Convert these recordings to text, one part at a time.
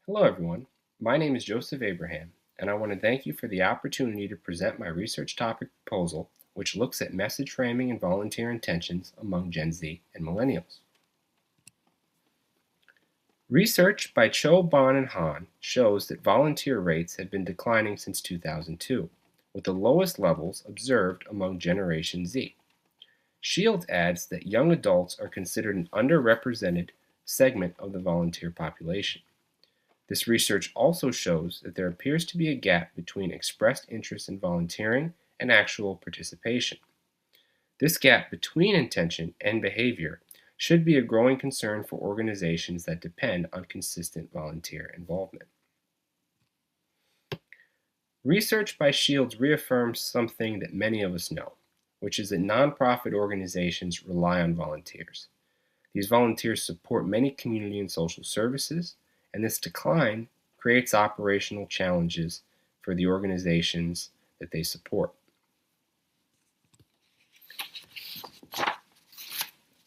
Hello everyone, my name is Joseph Abraham, and I want to thank you for the opportunity to present my research topic proposal, which looks at message framing and volunteer intentions among Gen Z and Millennials. Research by Cho, Bon, and Han shows that volunteer rates have been declining since 2002, with the lowest levels observed among Generation Z. Shields adds that young adults are considered an underrepresented segment of the volunteer population. This research also shows that there appears to be a gap between expressed interest in volunteering and actual participation. This gap between intention and behavior should be a growing concern for organizations that depend on consistent volunteer involvement. Research by Shields reaffirms something that many of us know, which is that nonprofit organizations rely on volunteers. These volunteers support many community and social services, and this decline creates operational challenges for the organizations that they support.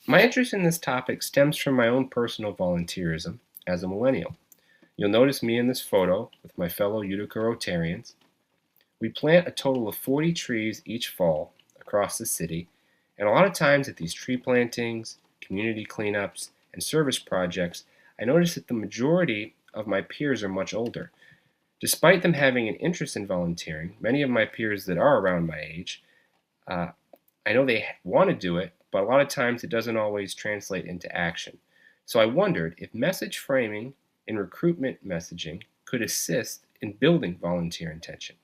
My interest in this topic stems from my own personal volunteerism as a millennial. You'll notice me in this photo with my fellow Utica Rotarians. We plant a total of 40 trees each fall across the city, and a lot of times at these tree plantings, community cleanups, and service projects, I notice that the majority of my peers are much older. Despite them having an interest in volunteering, many of my peers that are around my age, I know they want to do it, but a lot of times it doesn't always translate into action. So I wondered if message framing in recruitment messaging could assist in building volunteer intention.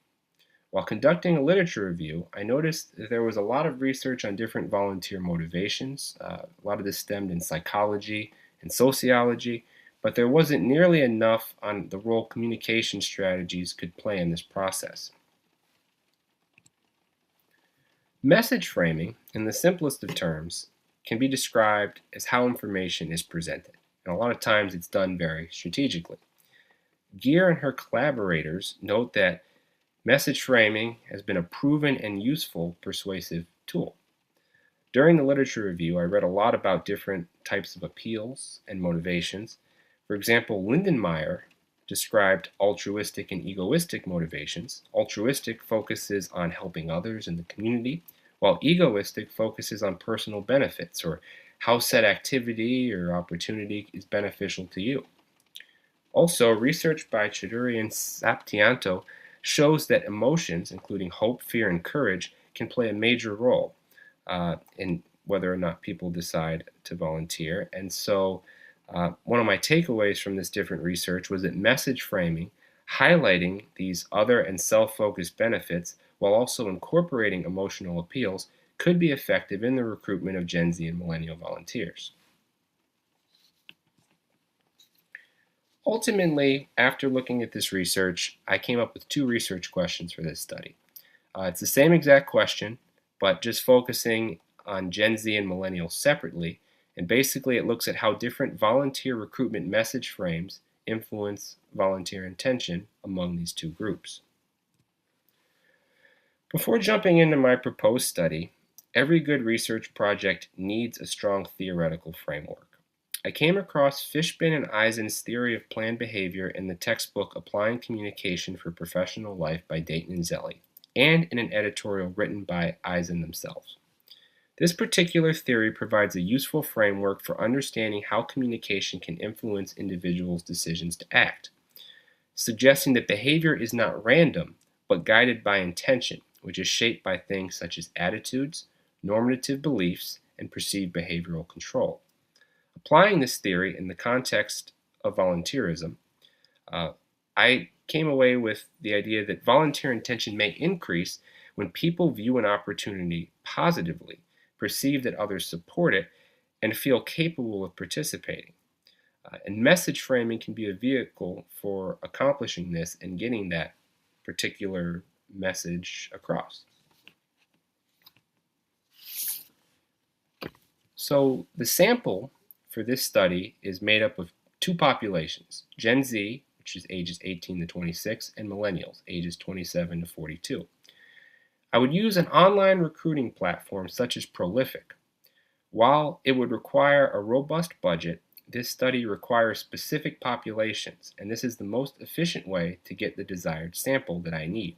While conducting a literature review, I noticed that there was a lot of research on different volunteer motivations. A lot of this stemmed in psychology and sociology, but there wasn't nearly enough on the role communication strategies could play in this process. Message framing, in the simplest of terms, can be described as how information is presented, and a lot of times it's done very strategically. Geer and her collaborators note that message framing has been a proven and useful persuasive tool. During the literature review, I read a lot about different types of appeals and motivations. For example, Lindenmayer described altruistic and egoistic motivations. Altruistic focuses on helping others in the community, while egoistic focuses on personal benefits or how said activity or opportunity is beneficial to you. Also, research by Chiduri and Saptianto shows that emotions, including hope, fear, and courage, can play a major role in whether or not people decide to volunteer. And so one of my takeaways from this different research was that message framing, highlighting these other and self-focused benefits while also incorporating emotional appeals, could be effective in the recruitment of Gen Z and millennial volunteers. Ultimately, after looking at this research, I came up with two research questions for this study. It's the same exact question, but just focusing on Gen Z and millennials separately, and basically it looks at how different volunteer recruitment message frames influence volunteer intention among these two groups. Before jumping into my proposed study, every good research project needs a strong theoretical framework. I came across Fishbin and Eisen's theory of planned behavior in the textbook Applying Communication for Professional Life by Dainton and Zelley, and in an editorial written by Eisen themselves. This particular theory provides a useful framework for understanding how communication can influence individuals' decisions to act, suggesting that behavior is not random, but guided by intention, which is shaped by things such as attitudes, normative beliefs, and perceived behavioral control. Applying this theory in the context of volunteerism, I came away with the idea that volunteer intention may increase when people view an opportunity positively, perceive that others support it, and feel capable of participating. And message framing can be a vehicle for accomplishing this and getting that particular message across. So the sample for this study is made up of two populations, Gen Z, which is ages 18 to 26, and millennials, ages 27 to 42. I would use an online recruiting platform such as Prolific. While it would require a robust budget, this study requires specific populations, and this is the most efficient way to get the desired sample that I need.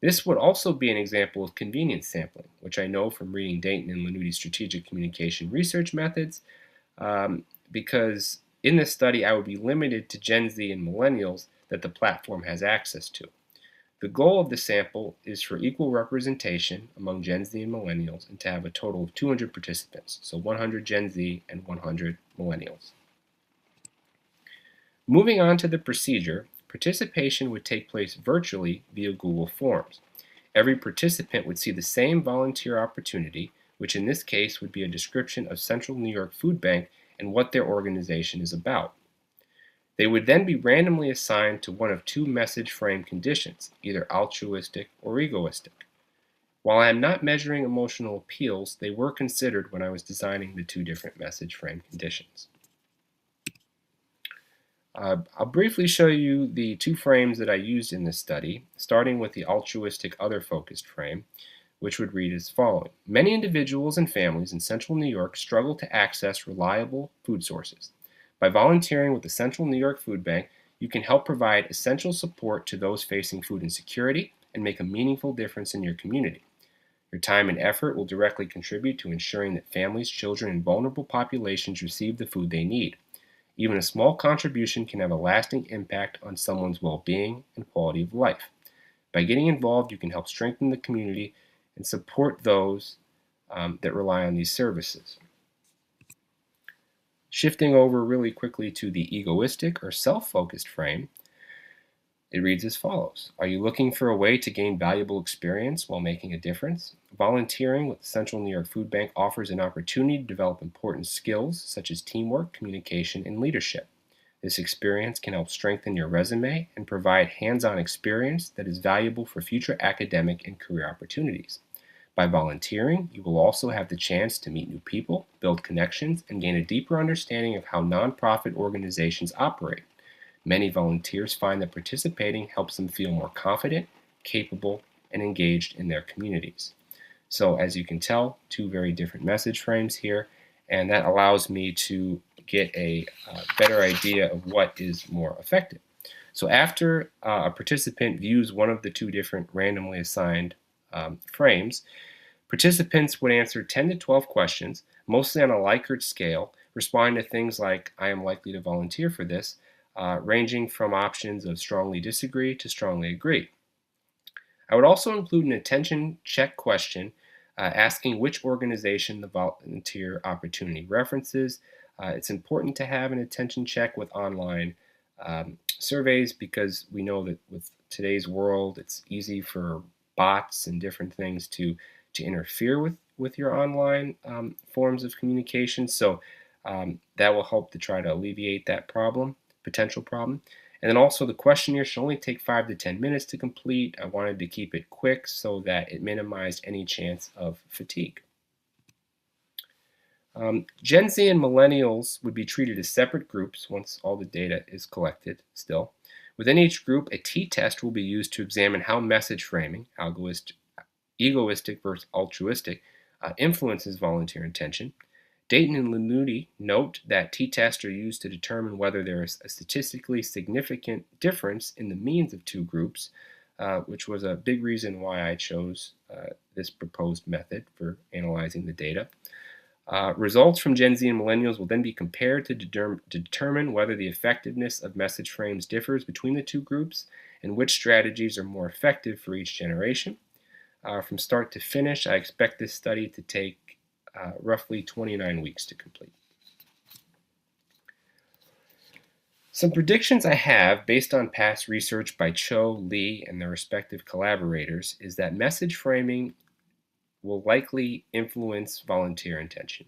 This would also be an example of convenience sampling, which I know from reading Dainton and Lannutti's strategic communication research methods, because in this study I would be limited to Gen Z and Millennials that the platform has access to. The goal of the sample is for equal representation among Gen Z and Millennials and to have a total of 200 participants, so 100 Gen Z and 100 Millennials. Moving on to the procedure, participation would take place virtually via Google Forms. Every participant would see the same volunteer opportunity, which in this case would be a description of Central New York Food Bank and what their organization is about. They would then be randomly assigned to one of two message frame conditions, either altruistic or egoistic. While I am not measuring emotional appeals, they were considered when I was designing the two different message frame conditions. I'll briefly show you the two frames that I used in this study, starting with the altruistic other-focused frame, which would read as following. Many individuals and families in Central New York struggle to access reliable food sources. By volunteering with the Central New York Food Bank, you can help provide essential support to those facing food insecurity and make a meaningful difference in your community. Your time and effort will directly contribute to ensuring that families, children, and vulnerable populations receive the food they need. Even a small contribution can have a lasting impact on someone's well-being and quality of life. By getting involved, you can help strengthen the community and support those that rely on these services. Shifting over really quickly to the egoistic or self-focused frame, it reads as follows. Are you looking for a way to gain valuable experience while making a difference? Volunteering with the Central New York Food Bank offers an opportunity to develop important skills such as teamwork, communication, and leadership. This experience can help strengthen your resume and provide hands-on experience that is valuable for future academic and career opportunities. By volunteering, you will also have the chance to meet new people, build connections, and gain a deeper understanding of how nonprofit organizations operate. Many volunteers find that participating helps them feel more confident, capable, and engaged in their communities. So as you can tell, two very different message frames here, and that allows me to get a better idea of what is more effective. So after a participant views one of the two different randomly assigned frames, participants would answer 10 to 12 questions, mostly on a Likert scale, responding to things like, I am likely to volunteer for this, ranging from options of strongly disagree to strongly agree. I would also include an attention check question asking which organization the volunteer opportunity references. It's important to have an attention check with online surveys because we know that with today's world it's easy for bots and different things to interfere with your online forms of communication. So that will help to try to alleviate that potential problem. And then also the questionnaire should only take 5 to 10 minutes to complete. I wanted to keep it quick so that it minimized any chance of fatigue. Gen Z and Millennials would be treated as separate groups once all the data is collected still. Within each group, a t-test will be used to examine how message framing, egoistic versus altruistic, influences volunteer intention. Dainton and Lannutti note that t-tests are used to determine whether there is a statistically significant difference in the means of two groups, which was a big reason why I chose this proposed method for analyzing the data. Results from Gen Z and Millennials will then be compared to determine whether the effectiveness of message frames differs between the two groups and which strategies are more effective for each generation. From start to finish, I expect this study to take roughly 29 weeks to complete. Some predictions I have based on past research by Cho, Lee, and their respective collaborators is that message framing will likely influence volunteer intention,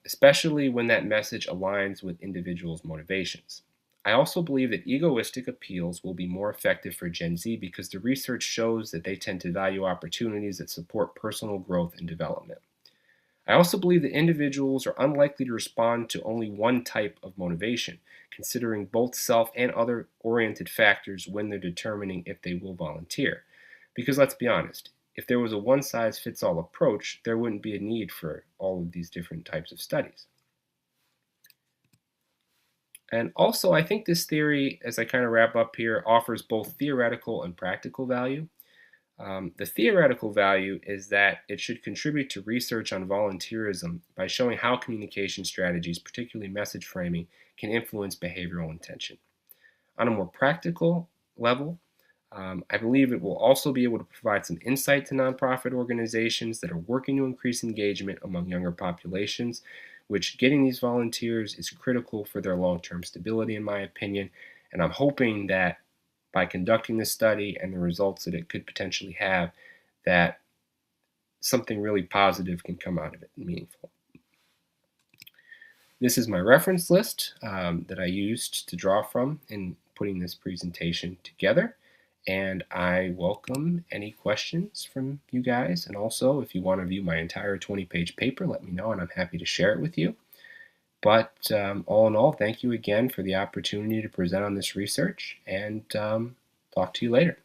especially when that message aligns with individuals' motivations. I also believe that egoistic appeals will be more effective for Gen Z because the research shows that they tend to value opportunities that support personal growth and development. I also believe that individuals are unlikely to respond to only one type of motivation, considering both self and other-oriented factors when they're determining if they will volunteer. Because let's be honest, if there was a one-size-fits-all approach, there wouldn't be a need for all of these different types of studies. And also, I think this theory, as I kind of wrap up here, offers both theoretical and practical value. The theoretical value is that it should contribute to research on volunteerism by showing how communication strategies, particularly message framing, can influence behavioral intention. On a more practical level, I believe it will also be able to provide some insight to nonprofit organizations that are working to increase engagement among younger populations, which getting these volunteers is critical for their long-term stability, in my opinion. And I'm hoping that by conducting this study and the results that it could potentially have, that something really positive can come out of it and meaningful. This is my reference list that I used to draw from in putting this presentation together. And I welcome any questions from you guys. And also, if you want to view my entire 20-page paper, let me know and I'm happy to share it with you. But all in all, thank you again for the opportunity to present on this research, and talk to you later.